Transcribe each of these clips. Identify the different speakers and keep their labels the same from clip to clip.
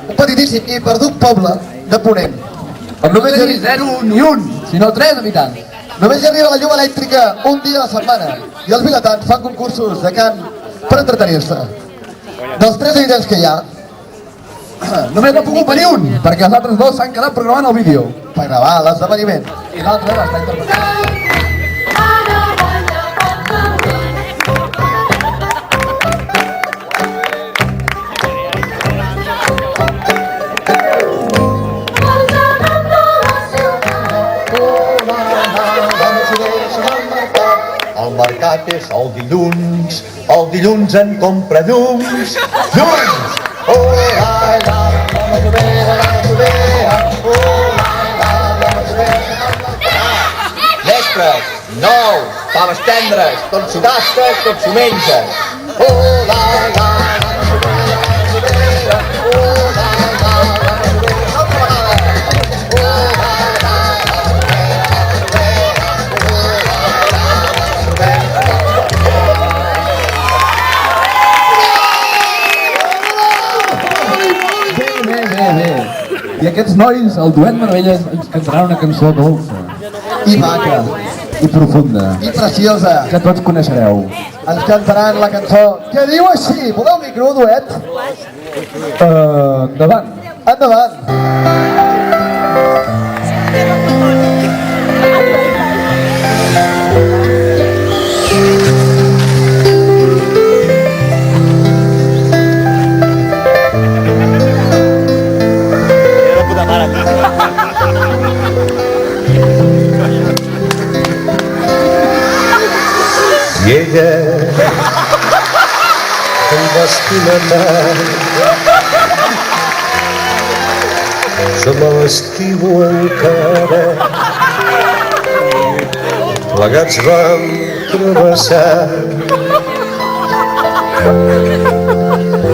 Speaker 1: un petitíssim i perdut poble de Ponent.
Speaker 2: Només hi ha 0 ni 1, sinó 3 habitants.
Speaker 1: Només hi arriba la llum elèctrica un dia a la setmana i els vilatans fan concursos de cant per entretenir-se. Dels 3 habitants que hi ha,
Speaker 2: Només no ha pogut venir un, perquè els altres 2 s'han quedat programant el vídeo.
Speaker 1: per gravar l'esdeveniment.
Speaker 2: I l'altre l'està interpretant.
Speaker 3: El mercat és el dilluns en compra llums. Llums! Oh, la, la, la masovera, la masovera. Oh, la, la masovera. Mestres, nou, faves tendres, tot s'ho tastes, tot s'ho menges. Oh, la, la, la masovera, la masovera. Oh, la, la, la masovera. Altra vegada. Oh, la, la, la
Speaker 2: Bé. I aquests nois, el duet Meravelles, ens cantaran una cançó dolça,
Speaker 1: I maca,
Speaker 2: i profunda,
Speaker 1: i preciosa.
Speaker 2: que tots coneixereu.
Speaker 1: Ens cantaran la cançó que diu així. Voleu micro, duet?
Speaker 2: Endavant.
Speaker 1: Endavant.
Speaker 3: I ella em va estimar tant, jo me l'estimo encara. Plegats vam travessar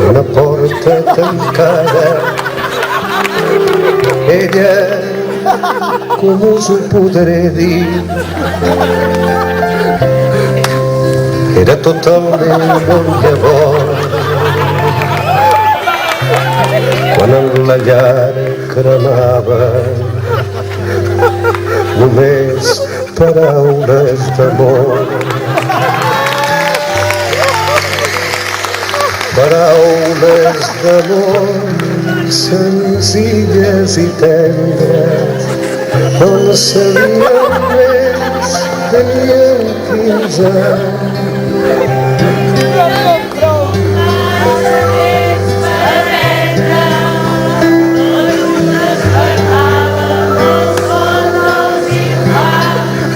Speaker 3: una porta tancada. Ella, com us ho podré dir, era tot el meu món llavors, quan en la llar cremava només paraules d'amor. Paraules d'amor senzilles i tendres, on sabíem més, teníem 15 anys.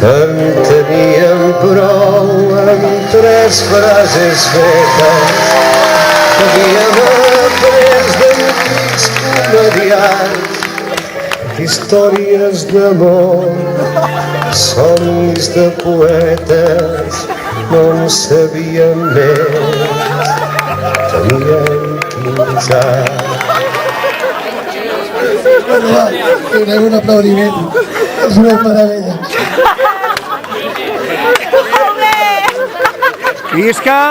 Speaker 3: En teníem prou amb 3 frases fetes que havíem après d'antics comediants, històries d'amor, somnis de poetes, no en sabíem més, teníem 15 anys.
Speaker 1: Bueno, va, donem un aplaudiment. És una meravella.
Speaker 4: Visca!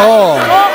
Speaker 3: Oh.